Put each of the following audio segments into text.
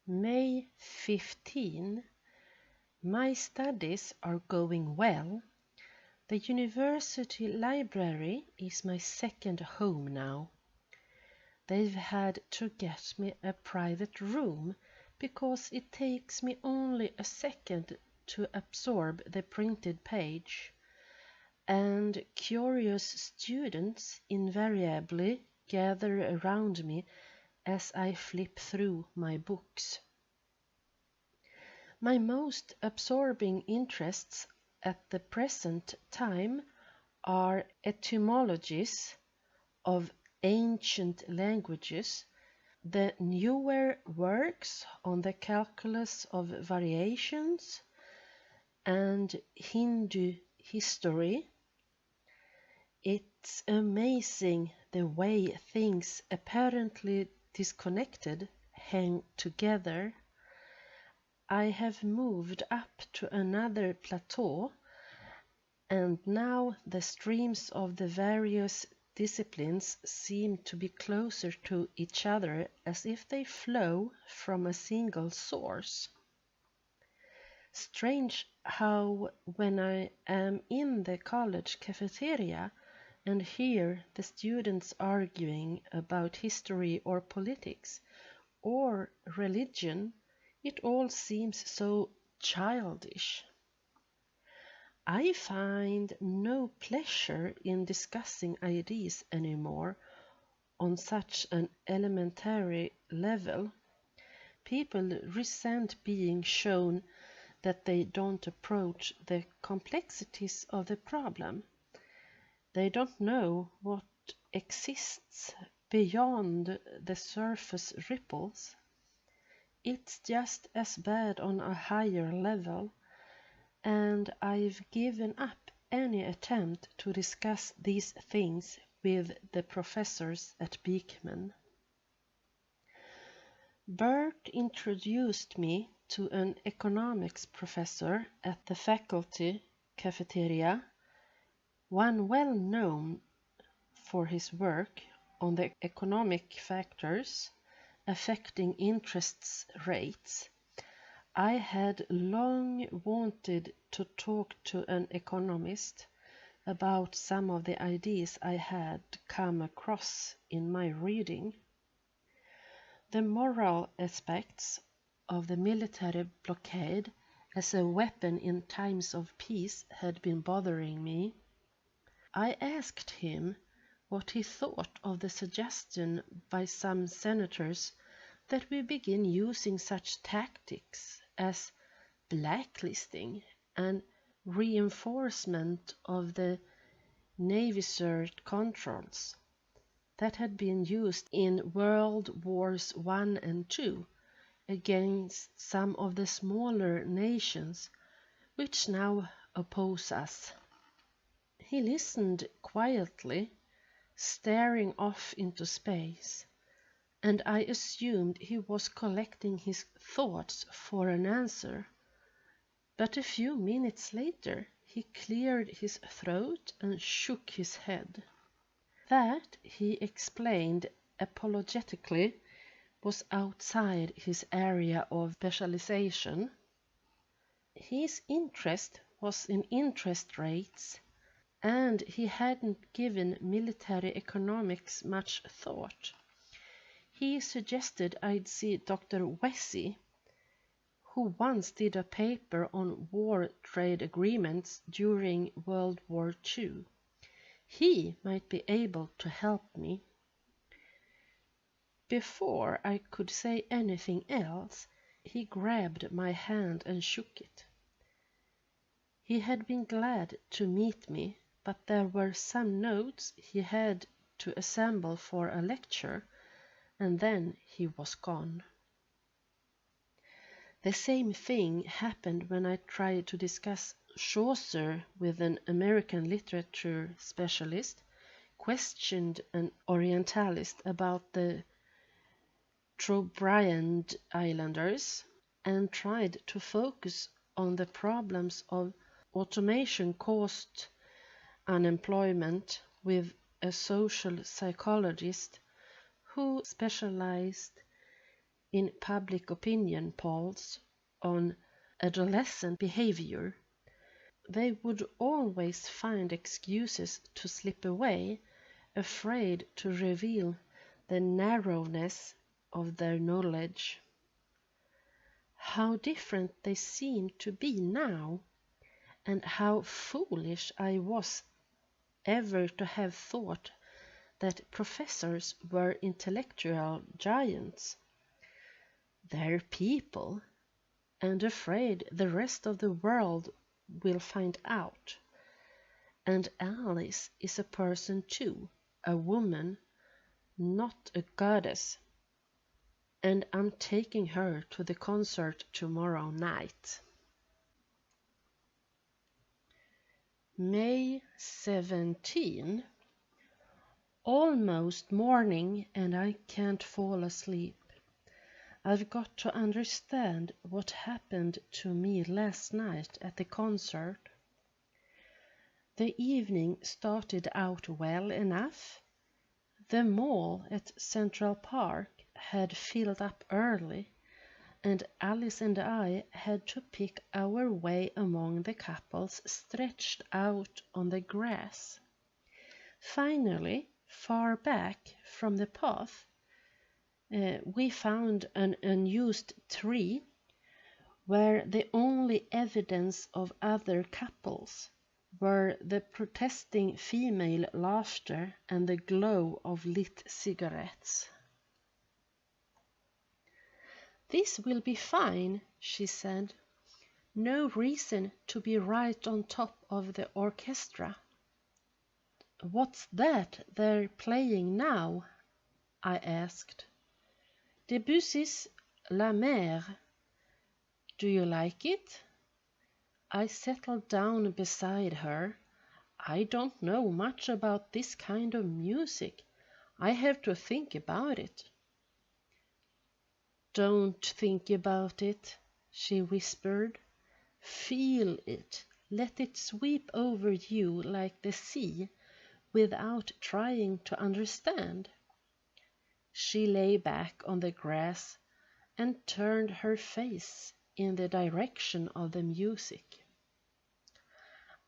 May 15. My studies are going well. The university library is my second home now. They've had to get me a private room because it takes me only a second to absorb the printed page, and curious students invariably gather around me as I flip through my books. My most absorbing interests at the present time are etymologies of ancient languages, the newer works on the calculus of variations, and Hindu history. It's amazing the way things apparently disconnected hang together. I have moved up to another plateau, and now the streams of the various disciplines seem to be closer to each other as if they flow from a single source. Strange how when I am in the college cafeteria and hear the students arguing about history or politics or religion, it all seems so childish. I find no pleasure in discussing ideas anymore on such an elementary level. People resent being shown that they don't approach the complexities of the problem. They don't know what exists beyond the surface ripples. It's just as bad on a higher level, and I've given up any attempt to discuss these things with the professors at Beekman. Bert introduced me to an economics professor at the faculty cafeteria, one well known for his work on the economic factors affecting interest rates. I had long wanted to talk to an economist about some of the ideas I had come across in my reading. The moral aspects of the military blockade as a weapon in times of peace had been bothering me. I asked him what he thought of the suggestion by some senators that we begin using such tactics as blacklisting and reinforcement of the Navy's controls that had been used in World Wars I and II against some of the smaller nations which now oppose us. He listened quietly, staring off into space, and I assumed he was collecting his thoughts for an answer. But a few minutes later he cleared his throat and shook his head. That, he explained apologetically, was outside his area of specialization. His interest was in interest rates, and he hadn't given military economics much thought. He suggested I'd see Dr. Wessey, who once did a paper on war trade agreements during World War II. He might be able to help me. Before I could say anything else, he grabbed my hand and shook it. He had been glad to meet me, but there were some notes he had to assemble for a lecture, and then he was gone. The same thing happened when I tried to discuss Chaucer with an American literature specialist, questioned an Orientalist about the Trobriand Islanders, and tried to focus on the problems of automation-caused unemployment with a social psychologist who specialized in public opinion polls on adolescent behavior. They would always find excuses to slip away, afraid to reveal the narrowness of their knowledge. How different they seemed to be now, and how foolish I was ever to have thought that professors were intellectual giants. They're people, and afraid the rest of the world will find out. And Alice is a person too, a woman, not a goddess. And I'm taking her to the concert tomorrow night. May 17. Almost morning and I can't fall asleep. I've got to understand what happened to me last night at the concert. The evening started out well enough. The mall at Central Park had filled up early, and Alice and I had to pick our way among the couples stretched out on the grass. Finally, far back from the path, we found an unused tree where the only evidence of other couples were the protesting female laughter and the glow of lit cigarettes. "This will be fine," she said. "No reason to be right on top of the orchestra." "What's that they're playing now?" I asked. "Debussy's La Mer. Do you like it?" I settled down beside her. "I don't know much about this kind of music. I have to think about it." "Don't think about it," she whispered. "Feel it. Let it sweep over you like the sea, without trying to understand." She lay back on the grass and turned her face in the direction of the music.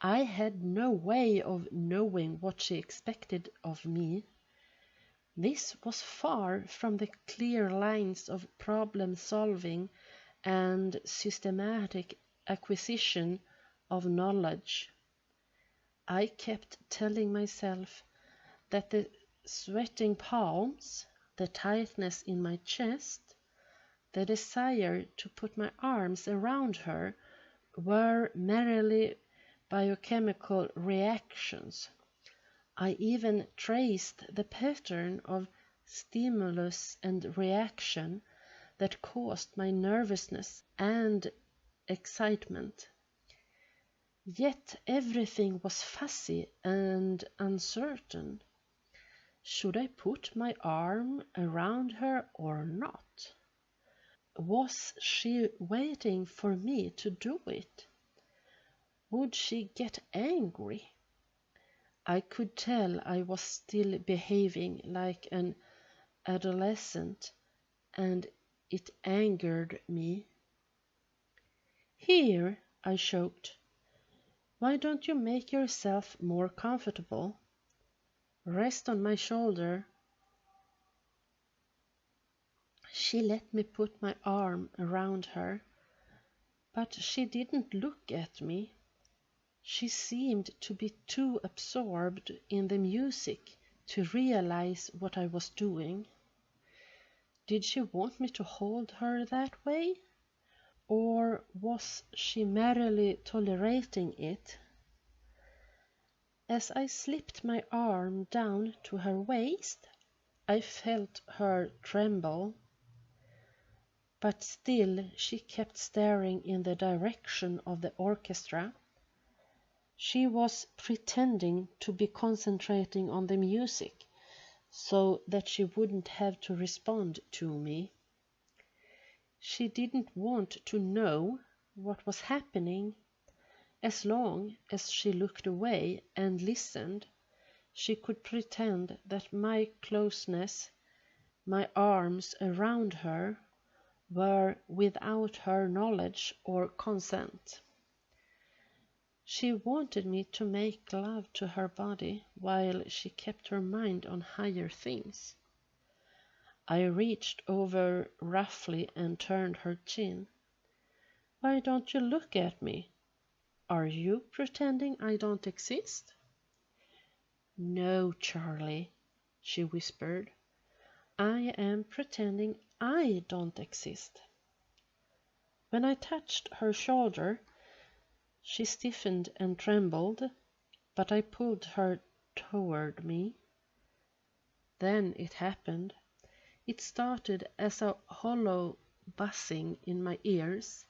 I had no way of knowing what she expected of me. This was far from the clear lines of problem-solving and systematic acquisition of knowledge. I kept telling myself that the sweating palms, the tightness in my chest, the desire to put my arms around her were merely biochemical reactions. I even traced the pattern of stimulus and reaction that caused my nervousness and excitement. Yet everything was fuzzy and uncertain. Should I put my arm around her or not? Was she waiting for me to do it? Would she get angry? I could tell I was still behaving like an adolescent, and it angered me. "Here," I choked. "Why don't you make yourself more comfortable? Rest on my shoulder." She let me put my arm around her, but she didn't look at me. She seemed to be too absorbed in the music to realize what I was doing. Did she want me to hold her that way? Or was she merely tolerating it? As I slipped my arm down to her waist, I felt her tremble. But still she kept staring in the direction of the orchestra. She was pretending to be concentrating on the music, so that she wouldn't have to respond to me. She didn't want to know what was happening. As long as she looked away and listened, she could pretend that my closeness, my arms around her, were without her knowledge or consent. She wanted me to make love to her body while she kept her mind on higher things. I reached over roughly and turned her chin. "Why don't you look at me? Are you pretending I don't exist?" "No, Charlie," she whispered. "I am pretending I don't exist." When I touched her shoulder, she stiffened and trembled, but I pulled her toward me. Then it happened. It started as a hollow buzzing in my ears,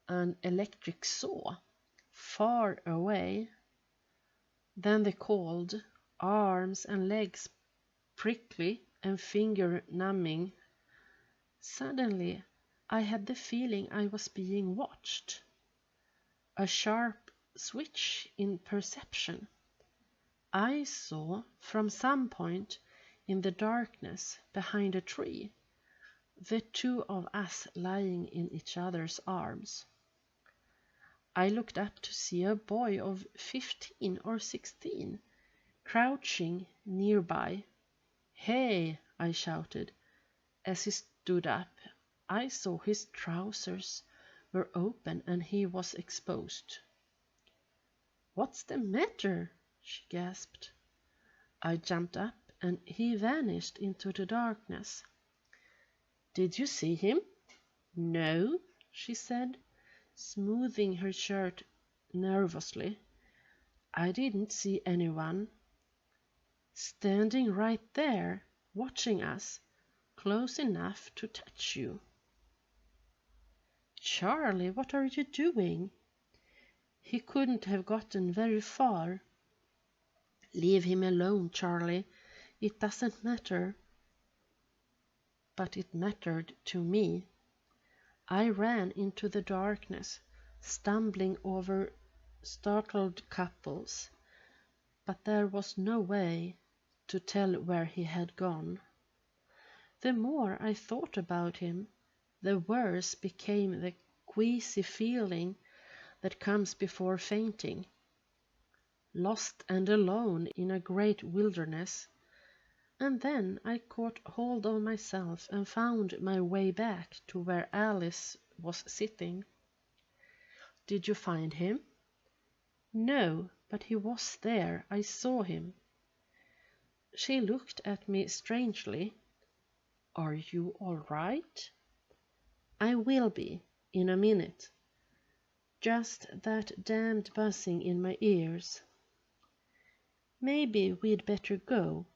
an electric saw, far away. Then the cold, arms and legs prickly and finger numbing. Suddenly I had the feeling I was being watched. A sharp switch in perception. I saw from some point in the darkness behind a tree the two of us lying in each other's arms. I looked up to see a boy of 15 or 16 crouching nearby. "Hey!" I shouted. As he stood up, I saw his trousers were open and he was exposed. "What's the matter?" she gasped. I jumped up and he vanished into the darkness. "Did you see him?" "No," she said, smoothing her shirt nervously. "I didn't see anyone. Standing right there, watching us, close enough to touch you." "Charlie, what are you doing?" "He couldn't have gotten very far." "Leave him alone, Charlie. It doesn't matter." But it mattered to me. I ran into the darkness, stumbling over startled couples, but there was no way to tell where he had gone. The more I thought about him, the worse became the queasy feeling that comes before fainting. Lost and alone in a great wilderness, and then I caught hold of myself and found my way back to where Alice was sitting. "Did you find him?" "No, but he was there. I saw him." She looked at me strangely. "Are you all right?" "I will be, in a minute. Just that damned buzzing in my ears." "Maybe we'd better go."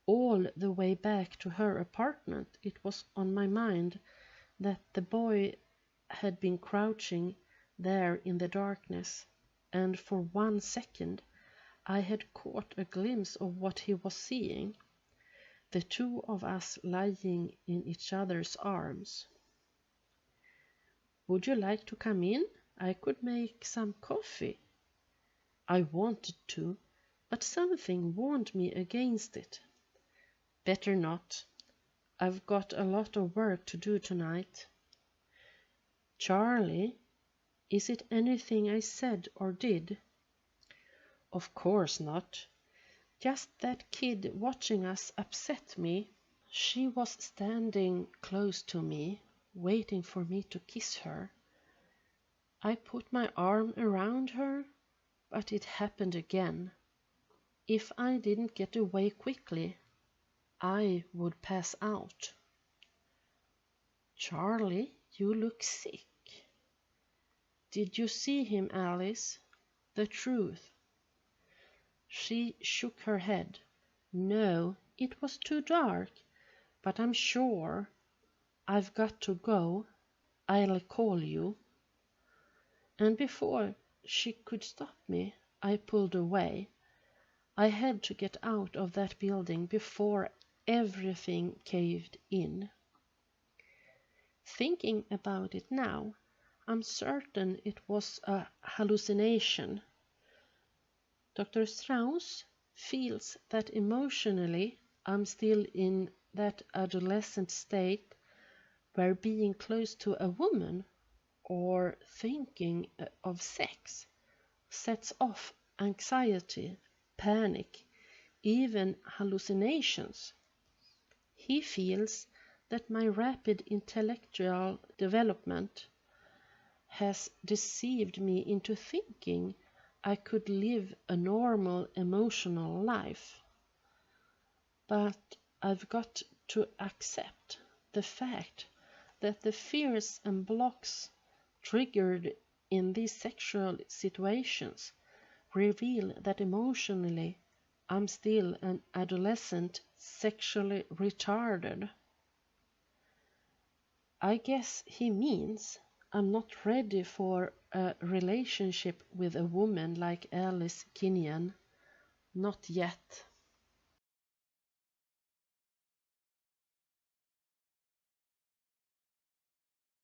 All the way back to her apartment it was on my mind that the boy had been crouching there in the darkness, and for 1 second I had caught a glimpse of what he was seeing, the two of us lying in each other's arms. "Would you like to come in? I could make some coffee." I wanted to, but something warned me against it. "Better not. I've got a lot of work to do tonight." "Charlie, is it anything I said or did?" "Of course not. Just that kid watching us upset me." She was standing close to me, waiting for me to kiss her. I put my arm around her, but it happened again. If I didn't get away quickly, I would pass out. "Charlie, you look sick." "Did you see him, Alice? The truth?" She shook her head. "No, it was too dark, but I'm sure. I've got to go. I'll call you." And before she could stop me, I pulled away. I had to get out of that building before everything caved in. Thinking about it now, I'm certain it was a hallucination. Dr. Strauss feels that emotionally I'm still in that adolescent state where being close to a woman or thinking of sex sets off anxiety, panic, even hallucinations. He feels that my rapid intellectual development has deceived me into thinking I could live a normal emotional life. But I've got to accept the fact that the fears and blocks triggered in these sexual situations reveal that emotionally I'm still an adolescent sexually retarded. I guess he means I'm not ready for a relationship with a woman like Alice Kinnean. Not yet.